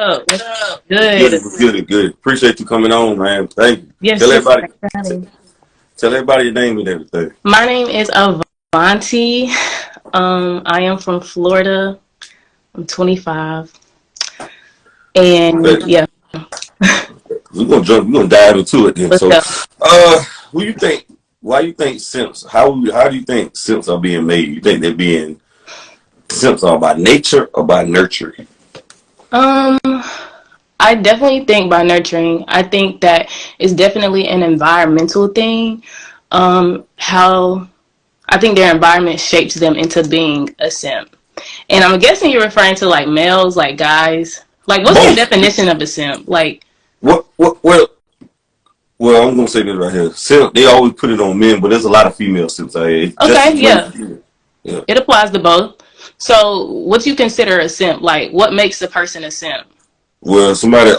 What's Good, good? good, good. Appreciate you coming on, man. Thank you. Yes, Tell yes. everybody, Thanks for having me. tell everybody your name and everything. My name is Avanti. I am from Florida. I'm 25, and Okay, yeah, we're gonna dive into it then. let's So, go. who you think? Why you think simps? How do you think simps are being made? You think they're being simps are by nature or by nurture? Um, I definitely think by nurturing. I think that it's definitely an environmental thing. How I think their environment shapes them into being a simp. And I'm guessing you're referring to like males, like guys. Like, what's your Both. definition of a simp? Like, What? Well, I'm gonna say this right here. Simp, they always put it on men, but there's a lot of female simps out here. It's just okay, as many yeah. female. Yeah. It applies to both. So, what you consider a simp? Like, what makes a person a simp? Well, somebody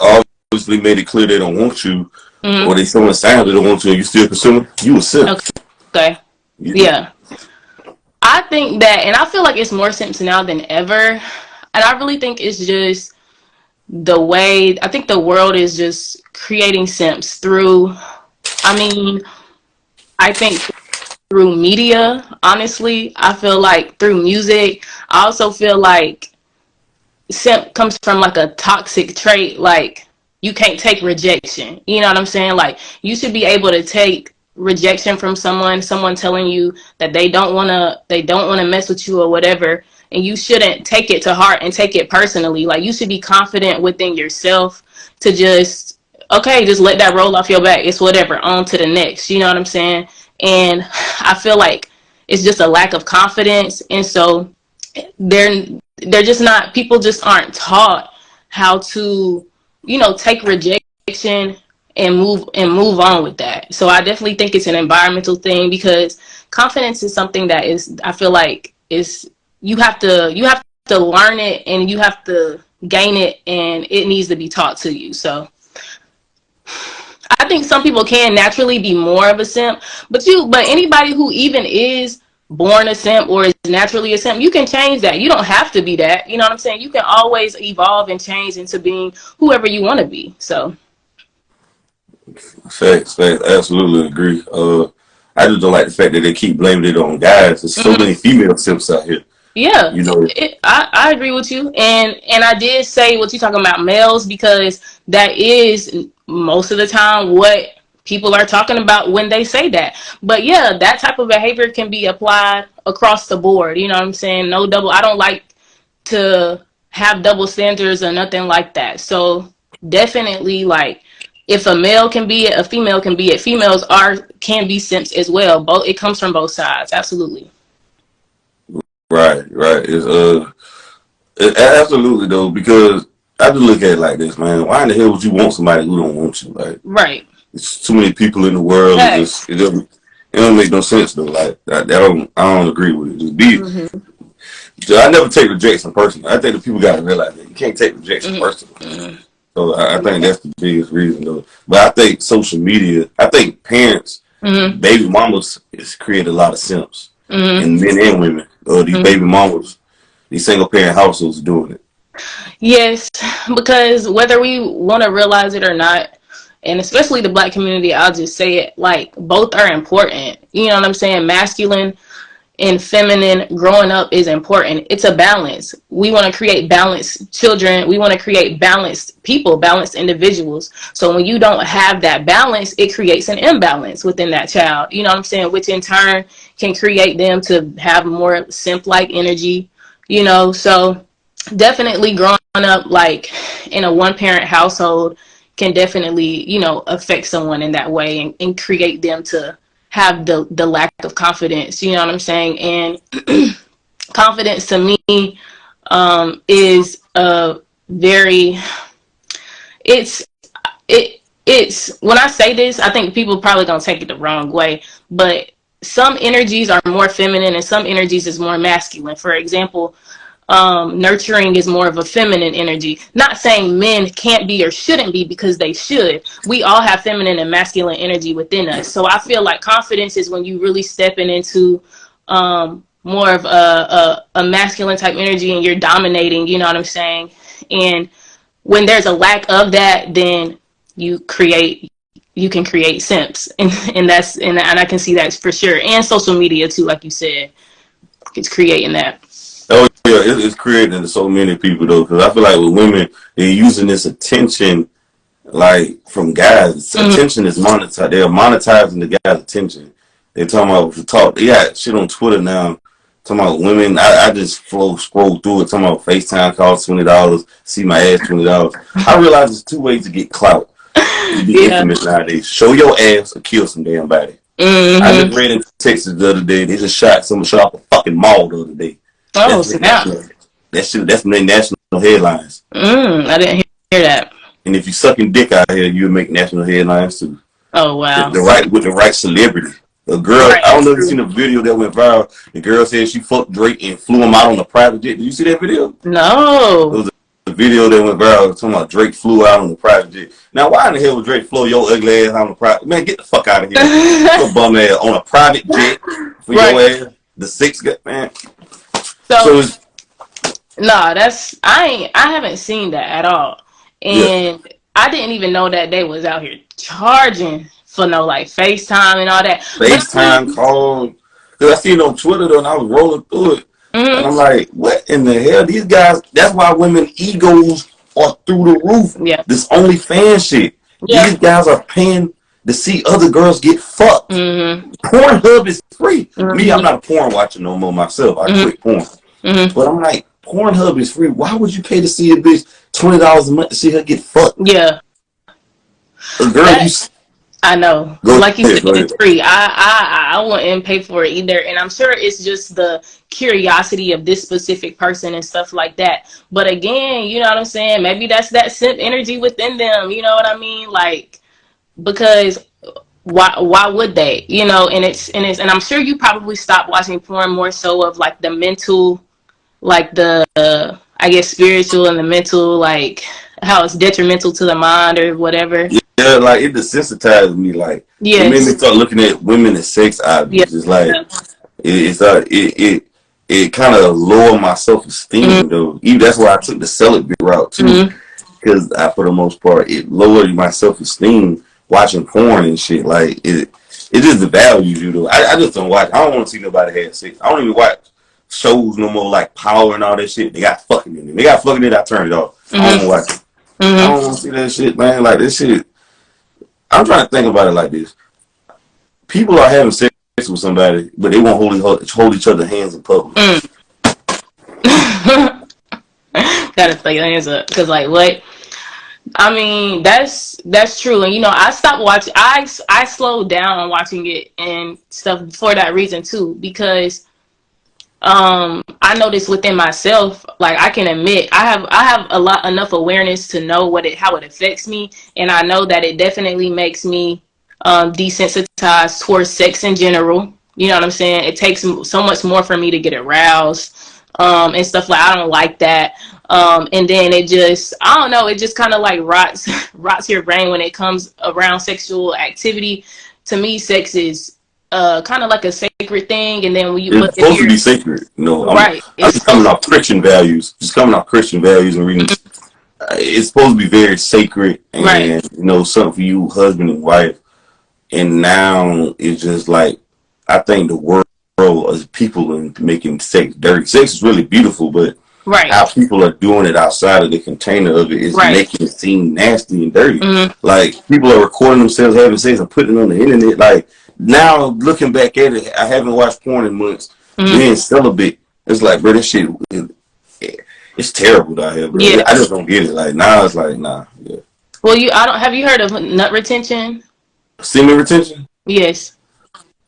obviously made it clear they don't want you, or Hmm. they showing signs they don't want you, and you still pursuing. You a simp. Okay. You, Yeah. I think that, and I feel like it's more simps now than ever. And I really think it's just the way, I think the world is just creating simps through, I mean, I think through media, honestly. I feel like through music. I also feel like simp comes from like a toxic trait, like you can't take rejection, you know what I'm saying? Like, you should be able to take rejection from someone telling you that they don't want to mess with you or whatever, and you shouldn't take it to heart and take it personally. Like, you should be confident within yourself to just, okay, just let that roll off your back. It's whatever, on to the next, you know what I'm saying? And I feel like it's just a lack of confidence. And so they're they're just not, people just aren't taught how to, take rejection and move on with that. So I definitely think it's an environmental thing, because confidence is something that is, I feel like, is, you have to learn it, and you have to gain it, and it needs to be taught to you. So I think some people can naturally be more of a simp, but anybody who even is born a simp or is naturally a simp, you can change that. You don't have to be that. You know what I'm saying? You can always evolve and change into being whoever you want to be. So facts. Absolutely agree. I just don't like the fact that they keep blaming it on guys. There's so mhm. many female simps out here. Yeah, You know, I agree with you, and I did say what you talking about males, because that is most of the time what people are talking about when they say that. But yeah, that type of behavior can be applied across the board. You know what I'm saying? No double. I don't like to have double standards or nothing like that. So definitely, like, if a male can be it, a female can be it. Females can be simps as well. Both, it comes from both sides. Absolutely. right. Absolutely though, because I just look at it like this, man. Why in the hell would you want somebody who don't want you? Like, Right. it's too many people in the world. Facts. It don't make no sense though. Like, I don't agree with it. Just be. Hmm. So I never take rejection personally. I think the people got to realize that you can't take rejection Hmm. personally. Hmm. So I think that's the biggest reason though. But I think social media, I think parents, Hmm. baby mamas, has created a lot of simps, Hmm. and men and women. These Hmm. baby mamas, these single parent households doing it. Yes, because whether we want to realize it or not, and especially the black community, I'll just say it, like, both are important. You know what I'm saying? Masculine and feminine growing up is important. It's a balance. We want to create balanced children. We want to create balanced people, balanced individuals. So when you don't have that balance, it creates an imbalance within that child. You know what I'm saying? Which in turn can create them to have more simp-like energy. So definitely growing up like in a one-parent household can definitely, affect someone in that way, and create them to have the lack of confidence. You know what I'm saying? And confidence to me, is a very, it's it's when I say this, I think people probably gonna take it the wrong way, but some energies are more feminine and some energies is more masculine. For example, nurturing is more of a feminine energy. Not saying men can't be or shouldn't be, because they should. We all have feminine and masculine energy within us. So I feel like confidence is when you really stepping into, more of a masculine type energy, and you're dominating. You know what I'm saying? And when there's a lack of that, then you can create simps, and that's and I can see that for sure. And social media too, like you said, it's creating that. Oh yeah, it's creating so many people though, because I feel like with women, they're using this attention like from guys. Attention is monetized. They're monetizing the guy's attention. They're talking about the talk. They got shit on Twitter now. Talking about women. I just scroll through it. Talking about FaceTime calls $20. See my ass $20. I realize there's two ways to get clout. To be infamous nowadays. Show your ass or kill some damn body. I just read in Texas the other day. They just someone shot up a fucking mall the other day. Oh snap! That's the national headlines. I didn't hear that. And if you sucking dick out here, you would make national headlines too. Oh wow! With the right celebrity. A girl, right. I don't know if you've seen a video that went viral. The girl said she fucked Drake and flew him out on a private jet. Did you see that video? No. It was a video that went viral talking about Drake flew out on a private jet. Now, why in the hell would Drake fly your ugly ass out on a private? Man, get the fuck out of here! Your bum ass on a private jet for right. Your ass. The six gut man. So it's, no, that's I haven't seen that at all, and yeah. I didn't even know that they was out here charging for no like FaceTime and all that. FaceTime call. Because I seen it on Twitter though, and I was rolling through it. And I'm like, what in the hell? These guys, that's why women egos are through the roof. Yeah. This OnlyFans shit. Yeah. These guys are paying to see other girls get fucked. Pornhub is free. Me, I'm not a porn watcher no more myself. I quit porn. But I'm like, Pornhub is free. Why would you pay to see a bitch $20 a month to see her get fucked? Yeah. A girl, I know. Like you said, it's free. I wouldn't pay for it either. And I'm sure it's just the curiosity of this specific person and stuff like that. But again, you know what I'm saying? Maybe that's that simp energy within them. You know what I mean? Like, because why would they? You know, and I'm sure you probably stopped watching porn more so of like the mental, like the I guess spiritual and the mental, like how it's detrimental to the mind or whatever. Yeah, like it desensitized me. Like it made me start looking at women as sex objects. It's like it kind of lowered my self-esteem though. Even that's why I took the celibate route too, because for the most part it lowered my self-esteem watching porn and shit. Like it just devalues you though. I just don't watch. I don't want to see nobody have sex. I don't even watch shows no more like Power and all that shit. They got fucking in it. They got fucking in it. I turn it off. I don't watch it. I don't want to see that shit, man. Like this shit. I'm trying to think about it like this. People are having sex with somebody, but they won't hold each other's hands in public. Gotta throw your hands up. Because, like, what? I mean, that's true. And, you know, I stopped watching. I slowed down on watching it and stuff for that reason, too. Because I noticed within myself, like I can admit, I have enough awareness to know how it affects me, and I know that it definitely makes me desensitized towards sex in general. You know what I'm saying? It takes so much more for me to get aroused and stuff like I don't like that. And then it just I don't know, it just kind of like rots your brain when it comes around sexual activity. To me, sex is kind of like a sacred thing, and then when you it's supposed to be sacred, you know. Right. I'm just coming off Christian values, and reading. It's supposed to be very sacred, and right. You know, something for you, husband and wife. And now it's just like I think the world as people and making sex dirty. Sex is really beautiful, but how people are doing it outside of the container of it is making it seem nasty and dirty. Like people are recording themselves having sex and putting it on the internet. Like. Now, looking back at it, I haven't watched porn in months. Being celibate, it's like, bro, this shit, it's terrible out here, bro. Yeah. I just don't get it. Like, now it's like, nah, yeah. Well, have you heard of nut retention? Semen retention? Yes.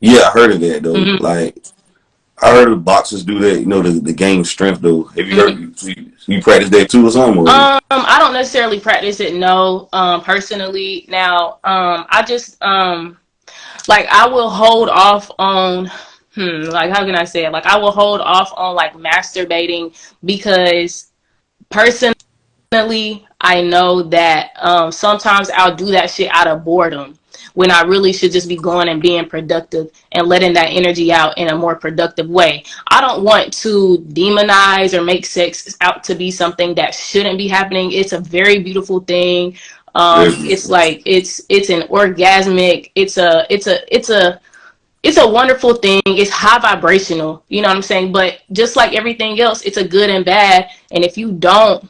Yeah, I heard of that, though. Like, I heard of boxers do that, you know, the gain strength, though. Have you heard, you practice that too or something? Or? I don't necessarily practice it, no, personally. Now, I just, like I will hold off on like how can I say it? Like I will hold off on like masturbating because personally I know that sometimes I'll do that shit out of boredom. when I really should just be going and being productive and letting that energy out in a more productive way. I don't want to demonize or make sex out to be something that shouldn't be happening. It's a very beautiful thing. It's like it's an orgasmic. It's a wonderful thing. It's high vibrational. You know what I'm saying? But just like everything else, it's a good and bad. And if you don't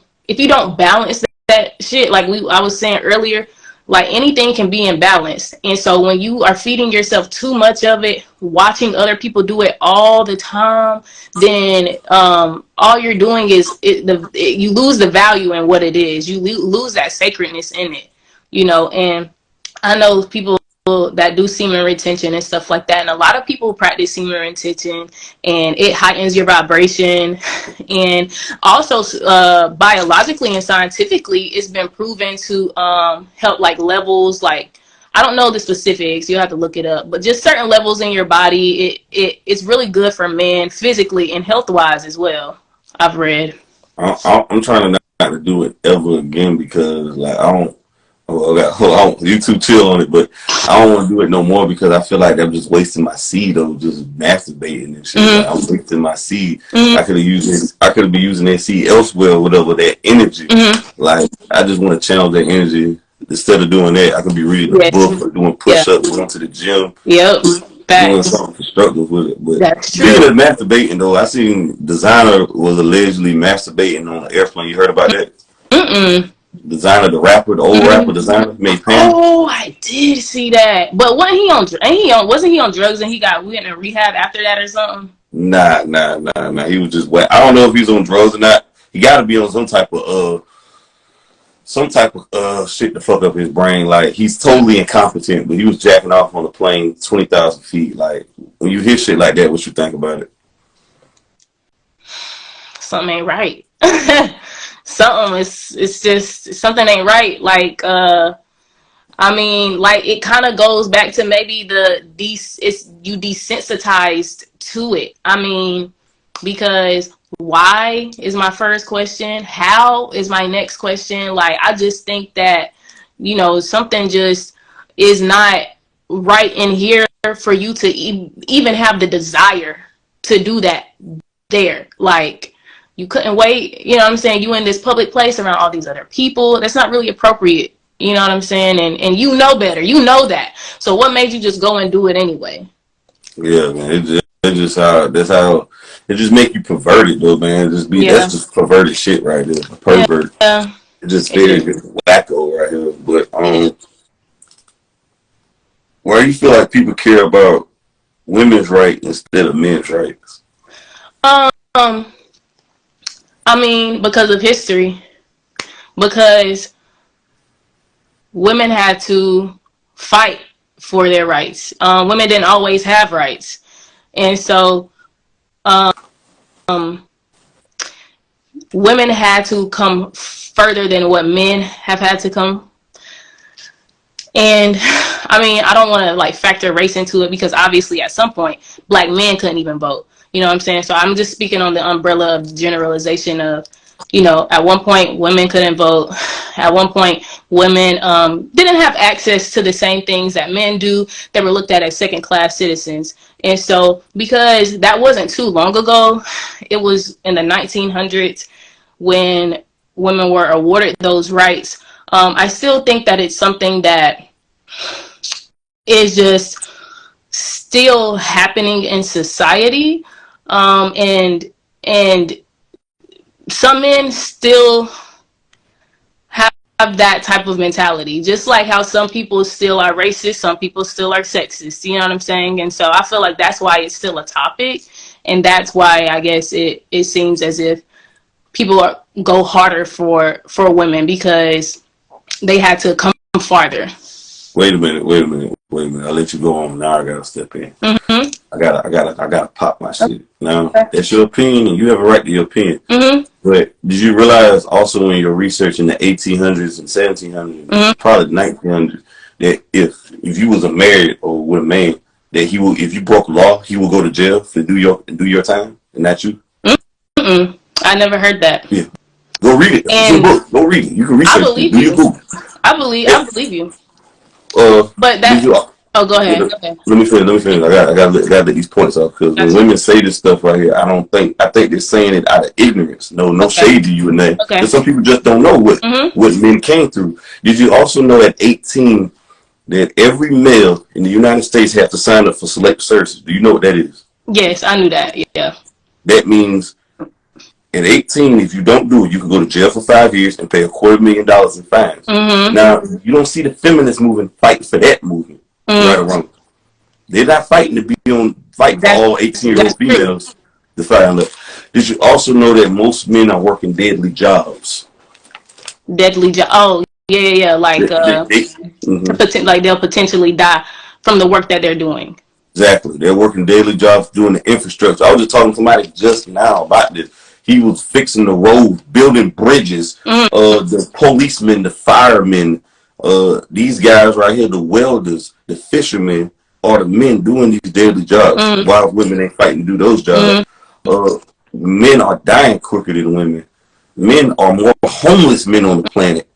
balance that shit, like I was saying earlier, like anything can be imbalanced. And so when you are feeding yourself too much of it, watching other people do it all the time, then all you're doing is you lose the value in what it is. You lose that sacredness in it, you know. And I know people that do semen retention and stuff like that, and a lot of people practice semen retention, and it heightens your vibration. And also biologically and scientifically, it's been proven to help like levels, like I don't know the specifics, you have to look it up, but just certain levels in your body, it's really good for men physically and health wise as well, I've read. I'm trying to not to do it ever again, because like I don't you too chill on it, but I don't want to do it no more, because I feel like I'm just wasting my seed of just masturbating and shit. Like, I'm wasting my seed. I could be using that seed elsewhere or whatever, that energy. Like I just want to channel that energy. Instead of doing that, I could be reading a book or doing push-ups, going to the gym. Doing something constructive with it. But speaking of masturbating though, I seen Designer was allegedly masturbating on an airplane. You heard about that? Designer, the rapper, the old rapper Designer, made Pam. Oh, I did see that. But wasn't he on drugs and he went in rehab after that or something? Nah. He was just wet. I don't know if he's on drugs or not. He got to be on some type of shit to fuck up his brain. Like he's totally incompetent, but he was jacking off on a plane 20,000 feet. Like when you hear shit like that, what you think about it? Something ain't right. It's just something ain't right. Like I mean, like it kind of goes back to maybe you desensitized to it. I mean, because why is my first question, how is my next question. Like I just think that, you know, something just is not right in here for you to even have the desire to do that there. Like you couldn't wait, you know what I'm saying? You in this public place around all these other people. That's not really appropriate. You know what I'm saying? And you know better. You know that. So what made you just go and do it anyway? Yeah, man. That's how it just make you perverted though, man. That's just perverted shit right there. A pervert. Yeah. It's just very wacko right here. But why do you feel like people care about women's rights instead of men's rights? I mean, because of history. Because women had to fight for their rights. Women didn't always have rights. And so women had to come further than what men have had to come. And I mean, I don't want to like factor race into it, because obviously at some point black men couldn't even vote. You know what I'm saying? So I'm just speaking on the umbrella of generalization of, you know, at one point women couldn't vote. At one point women didn't have access to the same things that men do. They were looked at as second class citizens. And so because that wasn't too long ago, it was in the 1900s when women were awarded those rights. I still think that it's something that is just still happening in society. And some men still have that type of mentality, just like how some people still are racist, some people still are sexist, you know what I'm saying? And so I feel like that's why it's still a topic, and that's why I guess it seems as if people go harder for women, because they had to come farther. Wait a minute. I'll let you go on. Now I gotta step in. Mm-hmm. I gotta pop my shit. Now that's your opinion, and you have a right to your opinion. Mm-hmm. But did you realize also in your research in the 1800s and 1700s, probably 1900s, that if you was a married or with a man, that he will, if you broke law, he will go to jail to do your time, and not you? Mm-mm. I never heard that. Yeah, go read it. It's a book. Go read it. You can research it. Do your Google. I believe you. But did that. you? Oh, go ahead. Go ahead. Let me finish. I got to let these points out because when women say this stuff right here, I think they're saying it out of ignorance. No shade to you in that. Okay. Because some people just don't know what men came through. Did you also know at 18 that every male in the United States has to sign up for select services? Do you know what that is? Yes, I knew that. Yeah. That means at 18, if you don't do it, you can go to jail for 5 years and pay $250,000 in fines. Now, you don't see the feminist movement fight for that movement, right or wrong. They're not fighting to fight for all 18-year-old females to find left. Did you also know that most men are working deadly jobs? Deadly job. Oh, yeah. Like, like they'll potentially die from the work that they're doing. Exactly. They're working daily jobs doing the infrastructure. I was just talking to somebody just now about this. He was fixing the roads, building bridges, the policemen, the firemen, these guys right here, the welders, the fishermen, are the men doing these daily jobs while women ain't fighting to do those jobs. Men are dying quicker than women. Men are more homeless men on the planet.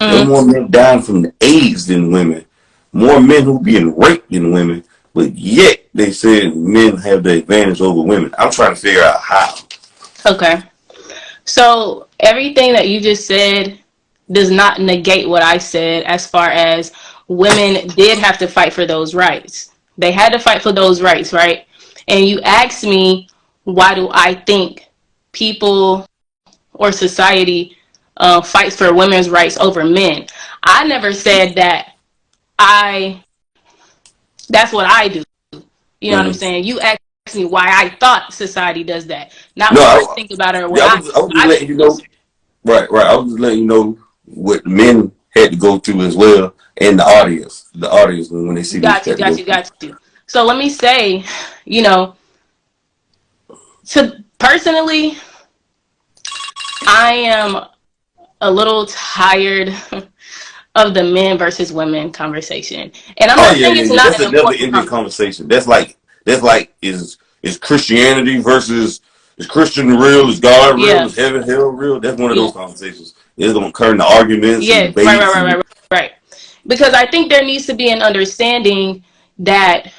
There are more men dying from the AIDS than women. More men who being raped than women. But yet they said men have the advantage over women. I'm trying to figure out how. Okay. So everything that you just said does not negate what I said as far as women did have to fight for those rights. They had to fight for those rights, right? And you asked me, why do I think people or society fights for women's rights over men? I never said that that's what I do. You know what I'm saying? You asked me why I thought society does that. Not what I think about it or what I was just letting you know. Right. I was just letting you know what men had to go through as well, and the audience when they see got you. So let me say, personally, I am a little tired of the men versus women conversation, and I'm not saying it's not that's another Indian conversation. That's like is Christianity versus is Christian real? Is God real? Is heaven hell real? That's one of those conversations. It's gonna turn to arguments. Yeah, right. Because I think there needs to be an understanding that,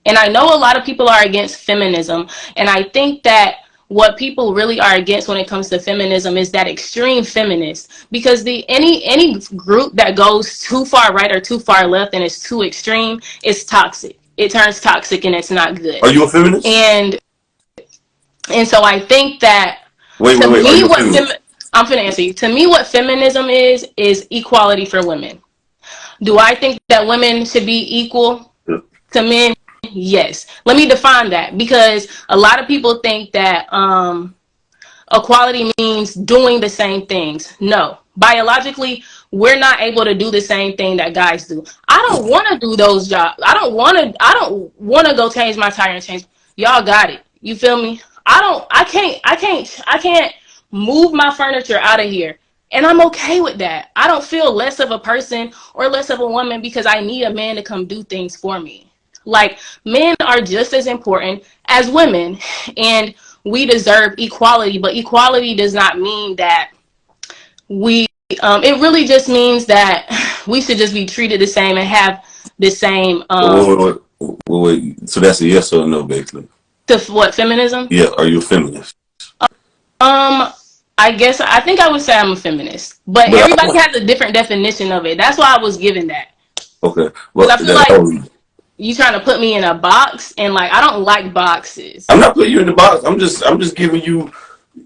and I know a lot of people are against feminism, and I think that what people really are against when it comes to feminism is that extreme feminist. Because any group that goes too far right or too far left and is too extreme is toxic. It turns toxic and it's not good. Are you a feminist? And so I think that wait. I'm finna answer you. To me, what feminism is equality for women. Do I think that women should be equal to men? Yes. Let me define that, because a lot of people think that equality means doing the same things. No. Biologically, we're not able to do the same thing that guys do. I don't want to do those jobs. I don't want to go change my tire and change. Y'all got it. You feel me? I can't move my furniture out of here. And I'm okay with that. I don't feel less of a person or less of a woman because I need a man to come do things for me. Like, men are just as important as women, and we deserve equality. But equality does not mean that it really just means that we should just be treated the same and have the same. Wait. So that's a yes or a no, basically. To what, feminism? Yeah. Are you a feminist? I think I would say I'm a feminist, but everybody has a different definition of it. That's why I was given that. Okay. Well, I feel like you trying to put me in a box, and like, I don't like boxes. I'm not putting you in the box. I'm just giving you.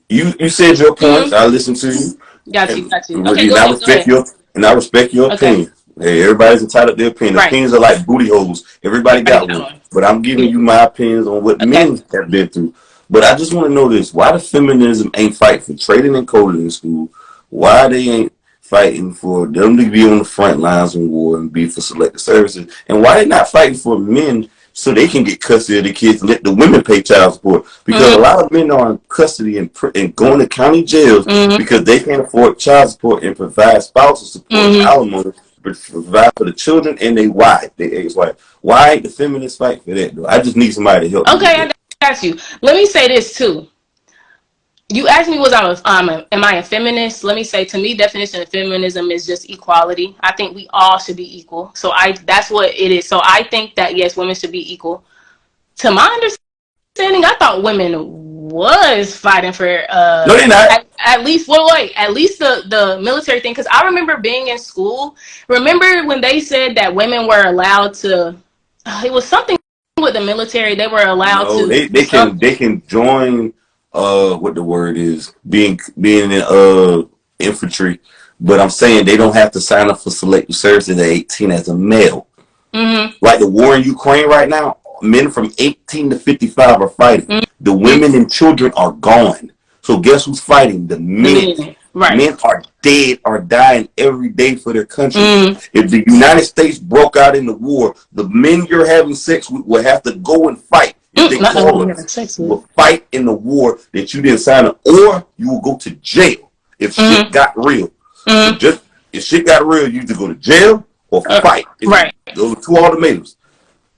You said your points. I listened to you. Got you. Okay, I respect your opinion. Hey, everybody's entitled to their opinion. Right. Opinions are like booty holes. Everybody got one. But I'm giving you my opinions on what men have been through. But I just want to know this: why the feminism ain't fighting for trading and coding in school? Why they ain't fighting for them to be on the front lines in war and be for selective services? And why they not fighting for men so they can get custody of the kids and let the women pay child support? Because a lot of men are in custody and going to county jails because they can't afford child support and provide spousal support and alimony, but provide for the children and their ex-wife. Why ain't the feminists fight for that, though? I just need somebody to help me. Okay, I got you. Let me say this too. You asked me, am I a feminist? Let me say, to me, definition of feminism is just equality. I think we all should be equal. So that's what it is. So I think that yes, women should be equal. To my understanding, I thought women was fighting for no, they're not. At least at least the military thing, because I remember being in school. Remember when they said that women were allowed to? It was something with the military. They were allowed to. They can join. What the word is, being in infantry, but I'm saying they don't have to sign up for selective service at 18 as a male. Mm-hmm. Like the war in Ukraine right now, men from 18 to 55 are fighting. Mm-hmm. The women and children are gone. So guess who's fighting? The men. Right. Men are dead or dying every day for their country. If the United States broke out in the war, the men you're having sex with will have to go and fight. If they call us, will fight in the war that you didn't sign up, or you will go to jail if shit got real. So just if shit got real, you either go to jail or fight. Right. Those are two ultimatums.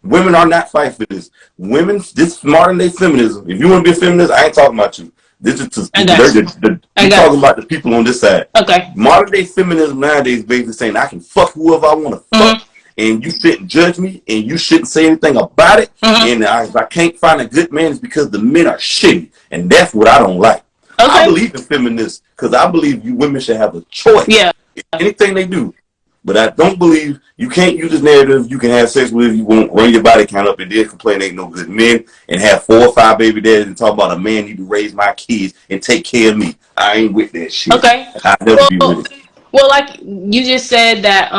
Women are not fighting for this. Women, this modern day feminism. If you want to be a feminist, I ain't talking about you. This is I'm talking about the people on this side. Okay. Modern day feminism nowadays is basically saying I can fuck whoever I want to fuck, and you shouldn't judge me, and you shouldn't say anything about it. And if I can't find a good man, it's because the men are shitty, and that's what I don't like. Okay. I believe in feminists because I believe you women should have a choice. Yeah. Anything they do. But I don't believe you can't use this narrative. You can have sex with if you won't run your body count up and then complain ain't no good men and have 4 or 5 baby daddies and talk about a man need to raise my kids and take care of me. I ain't with that shit. Okay. I'll never be with it. Well, like you just said that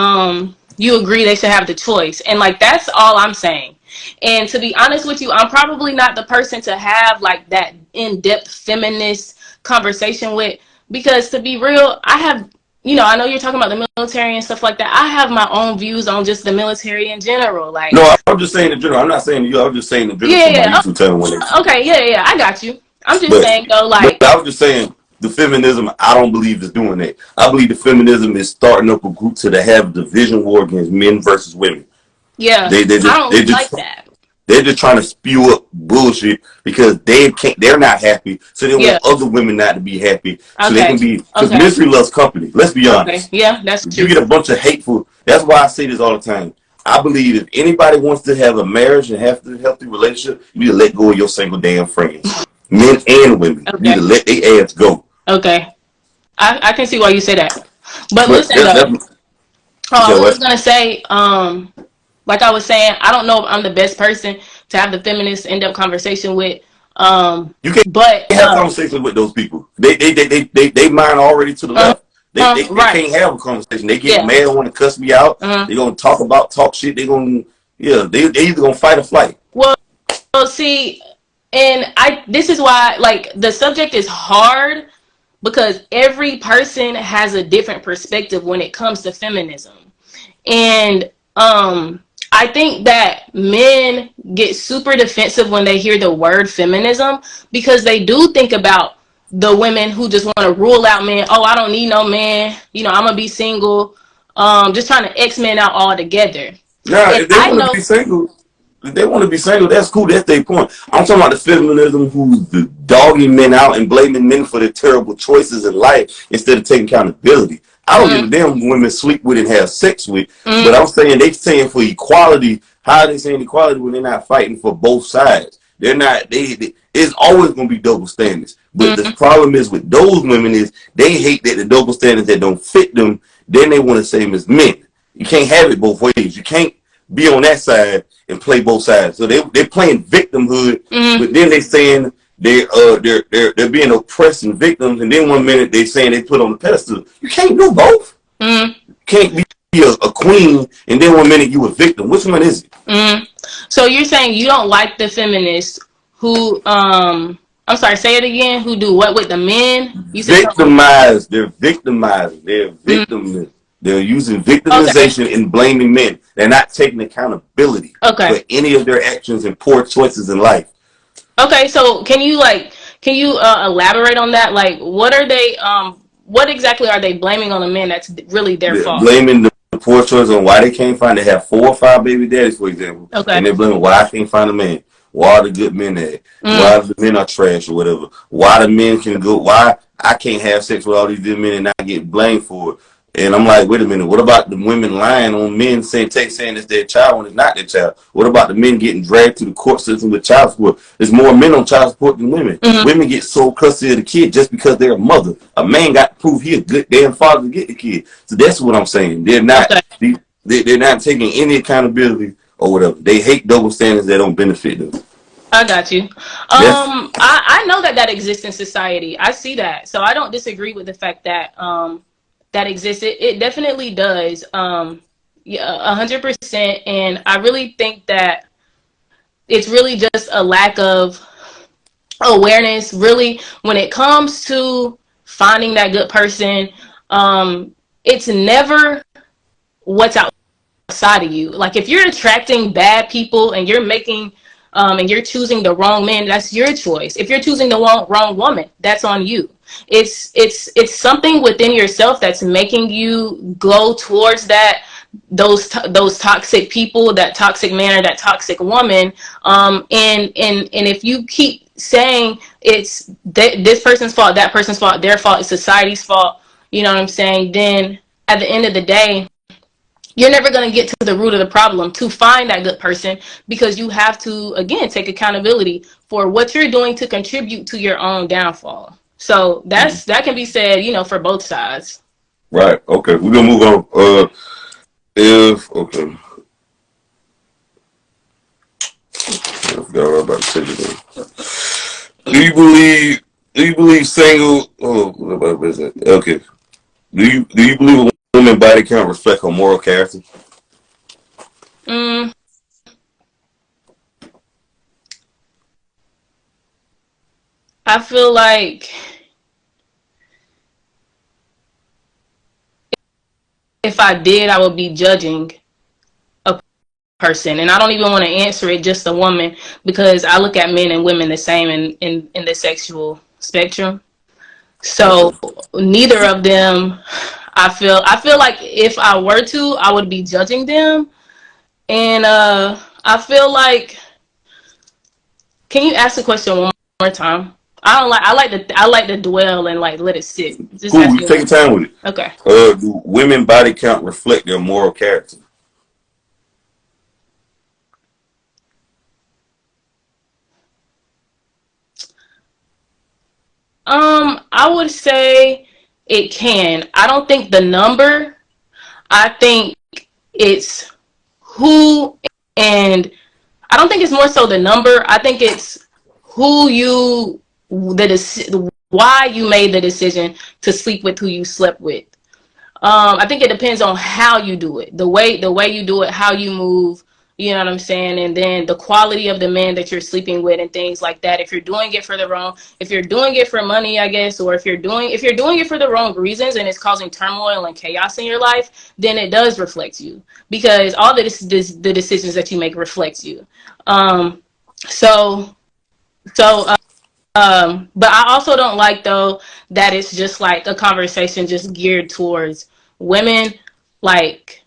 you agree they should have the choice. And like that's all I'm saying. And to be honest with you, I'm probably not the person to have like that in-depth feminist conversation with, because to be real, I have, you know, I know you're talking about the military and stuff like that. I have my own views on just the military in general. Like, no, I'm just saying in general. I'm not saying you. I'm just saying in general. Yeah. Okay. Yeah. I got you. I'm just saying though, like. I was just saying the feminism. I don't believe is doing that. I believe the feminism is starting up a group to have a division war against men versus women. Yeah. I don't like that. They're just trying to spew up bullshit because they're not happy, so they want other women not to be happy, so they can be. Because misery loves company. Let's be honest. Okay. Yeah, that's true. You get a bunch of hateful. That's why I say this all the time. I believe if anybody wants to have a marriage and have a healthy relationship, you need to let go of your single damn friends, men and women. You need to let their ass go. Okay, I can see why you say that. But listen, I was gonna say, like I was saying, I don't know if I'm the best person to have the feminist in-depth conversation with. You can't have conversations with those people. They mind already to the left. They can't have a conversation. They get mad, want to cuss me out. They gonna talk shit. They either gonna fight or flight. Well, see, and this is why like the subject is hard, because every person has a different perspective when it comes to feminism, and I think that men get super defensive when they hear the word feminism, because they do think about the women who just want to rule out men. Oh, I don't need no man. You know, I'm going to be single. Just trying to X men out altogether. Yeah, if they want to be single, that's cool. That's their point. I'm talking about the feminism who's the dogging men out and blaming men for their terrible choices in life instead of taking accountability. I don't give a damn who women sleep with and have sex with, but I'm saying they saying for equality. How are they saying equality when they're not fighting for both sides? They're not. It's always going to be double standards. But the problem is with those women is they hate that the double standards that don't fit them. Then they want the same as men. You can't have it both ways. You can't be on that side and play both sides. So they're playing victimhood, but then they saying they're being oppressing victims, and then one minute they saying they put on the pedestal. You can't do both. You can't be a queen and then one minute you a victim. Which one is it? So you're saying you don't like the feminists who I'm sorry, say it again, who do what with the men? You said victimized. They're victimized. They're victims. They're using victimization and blaming men. They're not taking accountability for any of their actions and poor choices in life. Okay, so can you elaborate on that? Like, what are they? What exactly are they blaming on the men? That's really their fault. Blaming the poor choices on why they can't find. They have 4 or 5 baby daddies, for example. Okay. And they're blaming why I can't find a man. Why are the good men at? Why the men are trash or whatever? Why the men can go? Why I can't have sex with all these good men and not get blamed for it? And I'm like, wait a minute. What about the women lying on men saying it's their child when it's not their child? What about the men getting dragged through the court system with child support? There's more men on child support than women. Women get sole custody of the kid just because they're a mother. A man got to prove he a good damn father to get the kid. So that's what I'm saying. They're not. They're not taking any accountability or whatever. They hate double standards that don't benefit them. I got you. I know that exists in society. I see that. So I don't disagree with the fact that that exists. It definitely does. Yeah, 100%. And I really think that it's really just a lack of awareness, really, when it comes to finding that good person. It's never what's outside of you. Like, if you're attracting bad people and you're making and you're choosing the wrong man, that's your choice. If you're choosing the wrong woman, that's on you. It's something within yourself that's making you go towards those toxic people, that toxic man or that toxic woman. And if you keep saying it's this person's fault, that person's fault, their fault, it's society's fault, you know what I'm saying, then at the end of the day, you're never going to get to the root of the problem to find that good person, because you have to, again, take accountability for what you're doing to contribute to your own downfall. So that can be said, for both sides. Right. Okay. We're going to move on. I forgot what I was about to say today. Do you believe single? Oh, what is that? Okay. Do you believe a woman's body count reflect her moral character? I feel like if I did, I would be judging a person. And I don't even want to answer it just a woman, because I look at men and women the same in the sexual spectrum. So neither of them, I feel like if I were to, I would be judging them. And I feel like, can you ask the question one more time? I like to dwell and like let it sit. Just cool, you take your time with it. Okay. Do women body count reflect their moral character? I would say it can. I don't think the number. I think it's who, and I don't think it's more so the number. I think it's who you, why you made the decision to sleep with who you slept with. I think it depends on how you do it, the way you do it, how you move. You know what I'm saying? And then the quality of the man that you're sleeping with and things like that. If you're doing it for if you're doing it for money, I guess, or if you're doing it for the wrong reasons and it's causing turmoil and chaos in your life, then it does reflect you, because all the decisions that you make reflects you. But I also don't like, though, that it's just like a conversation just geared towards women. Like,